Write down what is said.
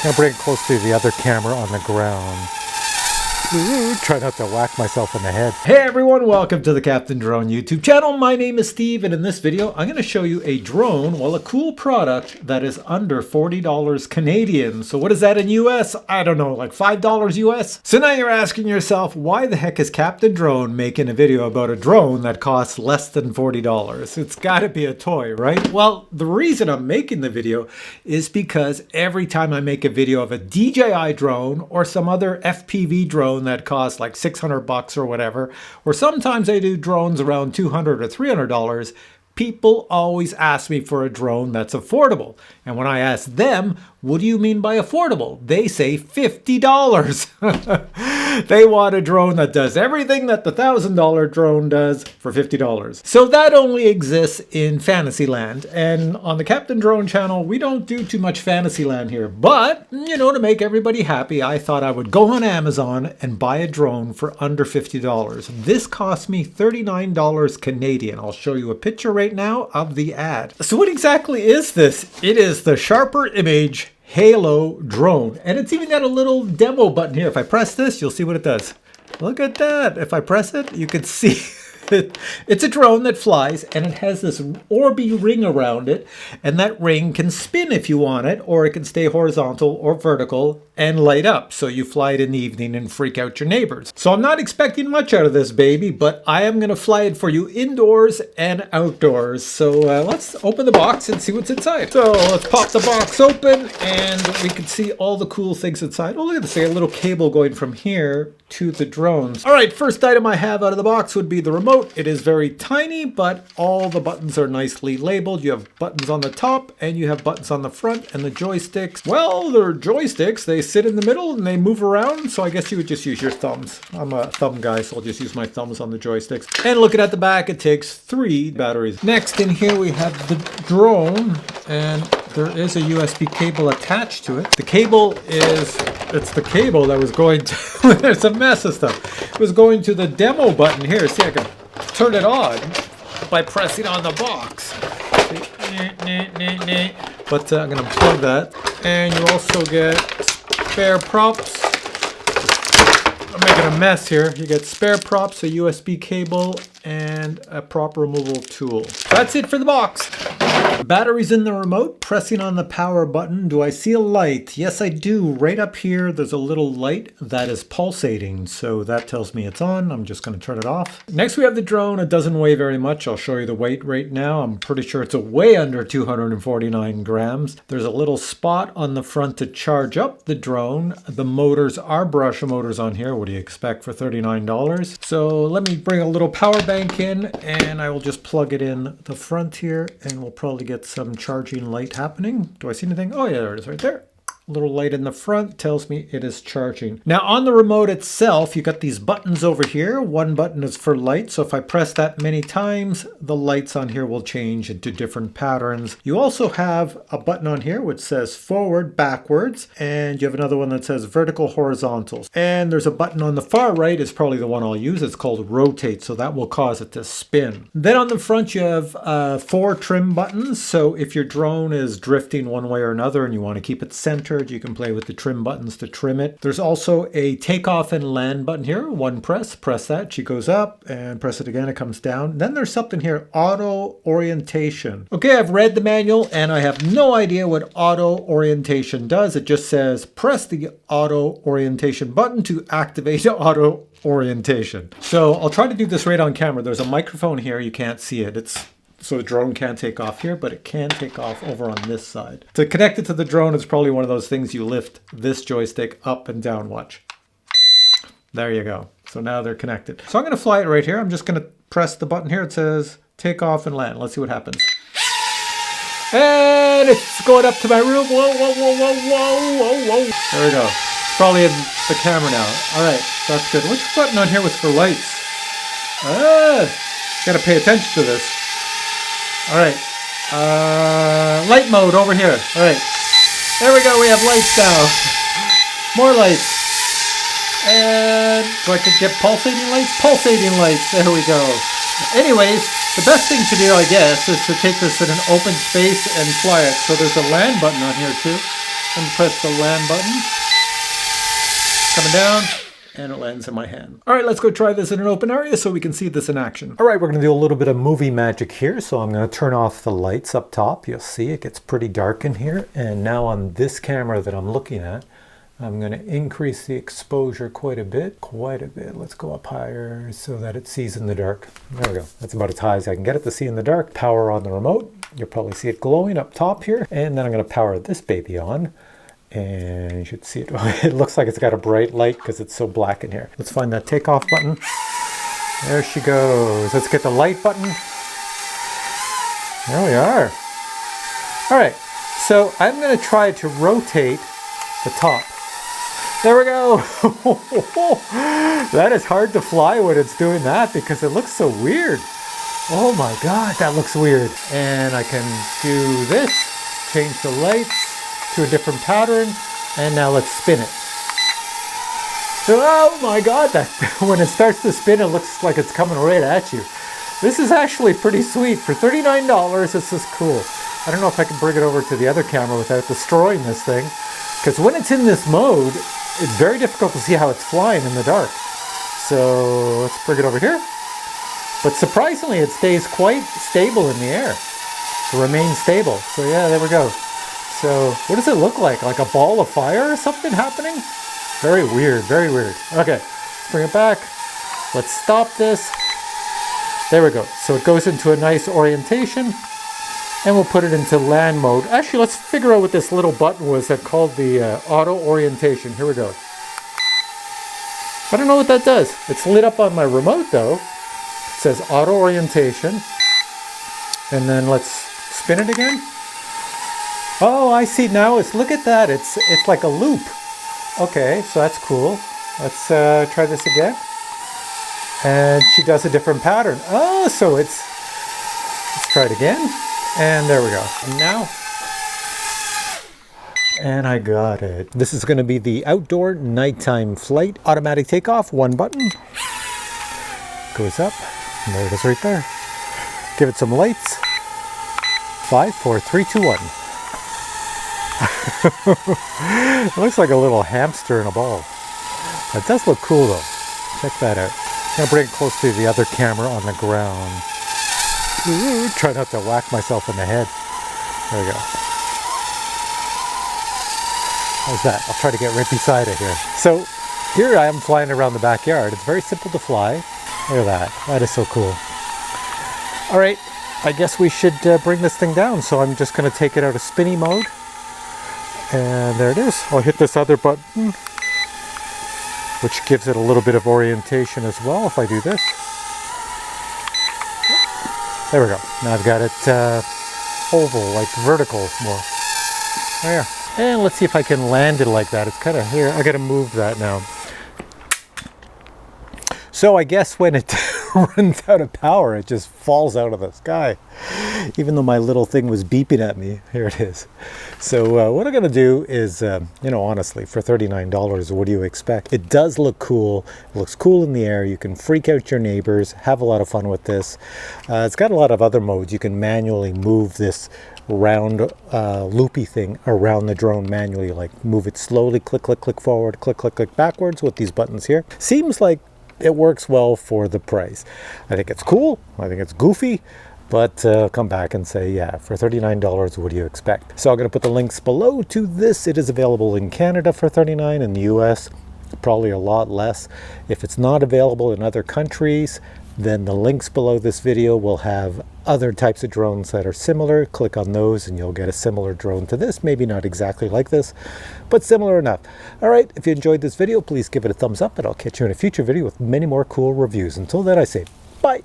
I'll bring it close to the other camera on the ground. Ooh, try not to whack myself in the head. Hey everyone, welcome to the Captain Drone YouTube channel. My name is Steve, and in this video I'm going to show you a drone, well, a cool product that is under $40 Canadian. So what is that in US? I don't know, like $5 US? So now you're asking yourself, why the heck is Captain Drone making a video about a drone that costs less than $40? It's got to be a toy, right? Well, the reason I'm making the video is because every time I make a video of a DJI drone or some other FPV drone that costs like $600 or whatever, or sometimes I do drones around $200 or $300, people always ask me for a drone that's affordable. And when I ask them, what do you mean by affordable? They say $50. They want a drone that does everything that the $1,000 drone does for $50. So that only exists in Fantasyland. And on the Captain Drone channel, we don't do too much Fantasyland here. But, you know, to make everybody happy, I thought I would go on Amazon and buy a drone for under $50. This cost me $39 Canadian. I'll show you a picture right now of the ad. So what exactly is this? It is the Sharper Image Halo drone, and it's even got a little demo button here. If I press this, you'll see what it does. Look at that. If I press it, you can see it's a drone that flies, and it has this orby ring around it, and that ring can spin if you want it, or it can stay horizontal or vertical and light up, so you fly it in the evening and freak out your neighbors. So I'm not expecting much out of this baby, but I am going to fly it for you indoors and outdoors. So let's open the box and see what's inside. So let's pop the box open, and we can see all the cool things inside. Oh, look at this, a little cable going from here to the drones. All right, first item I have out of the box would be the remote. It is very tiny, but all the buttons are nicely labeled. You have buttons on the top and you have buttons on the front, and the joysticks, well, they're joysticks. They sit in the middle and they move around, so I guess you would just use your thumbs. I'm a thumb guy, so I'll just use my thumbs on the joysticks. And looking at the back, it takes 3 batteries. Next in here we have the drone, and there is a USB cable attached to it. The cable is, it's the cable that was going to, there's a mess of stuff. It was going to the demo button here. See, I can turn it on by pressing on the box. But I'm going to plug that. And you also get spare props. I'm making a mess here. You get spare props, a USB cable, and a prop removal tool. That's it for the box. Batteries in the remote, pressing on the power button. Do I see a light? Yes, I do. Right up here, there's a little light that is pulsating. So that tells me it's on. I'm just going to turn it off. Next, we have the drone. It doesn't weigh very much. I'll show you the weight right now. I'm pretty sure it's way under 249 grams. There's a little spot on the front to charge up the drone. The motors are brush motors on here. What do you expect for $39? So let me bring a little power bank in, and I will just plug it in the front here, and we'll probably get some charging light happening. Do I see anything? Oh yeah, there it is right there. Little light in the front tells me it is charging. Now on the remote itself, you got these buttons over here. One button is for light, so if I press that many times, the lights on here will change into different patterns. You also have a button on here which says forward, backwards, and you have another one that says vertical, horizontals. And there's a button on the far right, is probably the one I'll use. It's called rotate, so that will cause it to spin. Then on the front you have 4 trim buttons, so if your drone is drifting one way or another and you want to keep it centered, you can play with the trim buttons to trim it. There's also a takeoff and land button here. One press that, she goes up, and press it again, it comes down. Then there's something here, auto orientation. Okay, I've read the manual and I have no idea what auto orientation does. It just says press the auto orientation button to activate auto orientation. So I'll try to do this right on camera. There's a microphone here, you can't see it. So the drone can't take off here, but it can take off over on this side. To connect it to the drone, it's probably one of those things you lift this joystick up and down, watch. There you go. So now they're connected. So I'm going to fly it right here. I'm just going to press the button here. It says take off and land. Let's see what happens. And it's going up to my room. Whoa, whoa, whoa, whoa, whoa, whoa, whoa. There we go. Probably in the camera now. All right, that's good. Which button on here was for lights? Got to pay attention to this. All right, light mode over here. All right, there we go. We have lights now. More lights. And so I could get pulsating lights? Pulsating lights. There we go. Anyways, the best thing to do, I guess, is to take this in an open space and fly it. So there's a land button on here too. and press the land button. Coming down, and it lands in my hand. All right, let's go try this in an open area so we can see this in action. All right, we're going to do a little bit of movie magic here. So I'm going to turn off the lights up top. You'll see it gets pretty dark in here. And now on this camera that I'm looking at, I'm going to increase the exposure quite a bit. Let's go up higher so that it sees in the dark. There we go. That's about as high as I can get it to see in the dark. Power on the remote. You'll probably see it glowing up top here. And then I'm going to power this baby on. And you should see it. It looks like it's got a bright light because it's so black in here. Let's find that takeoff button. There she goes. Let's get the light button. There we are. All right. So I'm going to try to rotate the top. There we go. That is hard to fly when it's doing that because it looks so weird. Oh my God, that looks weird. And I can do this, change the lights to a different pattern, and now let's spin it. So, oh my God, that when it starts to spin, it looks like it's coming right at you. This is actually pretty sweet. For $39, this is cool. I don't know if I can bring it over to the other camera without destroying this thing, because when it's in this mode, it's very difficult to see how it's flying in the dark. So let's bring it over here. But surprisingly, it stays quite stable in the air. It remains stable. So yeah, there we go. So what does it look like? Like a ball of fire or something happening? Very weird, very weird. Okay, let's bring it back. Let's stop this. There we go. So it goes into a nice orientation. And we'll put it into land mode. Actually, let's figure out what this little button was that called the auto orientation. Here we go. I don't know what that does. It's lit up on my remote though. It says auto orientation. And then let's spin it again. Oh, I see now. Look at that. It's like a loop. Okay, so that's cool. Let's try this again. And she does a different pattern. Oh, so let's try it again. And there we go. And now, and I got it. This is going to be the outdoor nighttime flight. Automatic takeoff, one button. Goes up. And there it is right there. Give it some lights. 5, 4, 3, 2, 1. It looks like a little hamster in a ball. It does look cool though. Check that out. I'm going to bring it close to the other camera on the ground. Try not to whack myself in the head. There we go. How's that? I'll try to get right beside it here. So here I am flying around the backyard. It's very simple to fly. Look at that. That is so cool. All right, I guess we should bring this thing down. So I'm just going to take it out of spinny mode. And there it is. I'll hit this other button, which gives it a little bit of orientation as well if I do this. There we go. Now I've got it oval, like vertical more. There. And let's see if I can land it like that. It's kind of here. I got to move that now. So I guess when it runs out of power, it just falls out of the sky. Even though my little thing was beeping at me, here it is. So what I'm going to do is, honestly, for $39, what do you expect? It does look cool. It looks cool in the air. You can freak out your neighbors, have a lot of fun with this. It's got a lot of other modes. You can manually move this round loopy thing around the drone manually, like move it slowly, click, click, click forward, click, click, click backwards with these buttons here. Seems like it works well for the price. I think it's cool. I think it's goofy. But come back and say, yeah, for $39, what do you expect? So I'm going to put the links below to this. It is available in Canada for $39, in the US, probably a lot less. If it's not available in other countries, then the links below this video will have other types of drones that are similar. Click on those and you'll get a similar drone to this. Maybe not exactly like this, but similar enough. All right, if you enjoyed this video, please give it a thumbs up and I'll catch you in a future video with many more cool reviews. Until then, I say bye.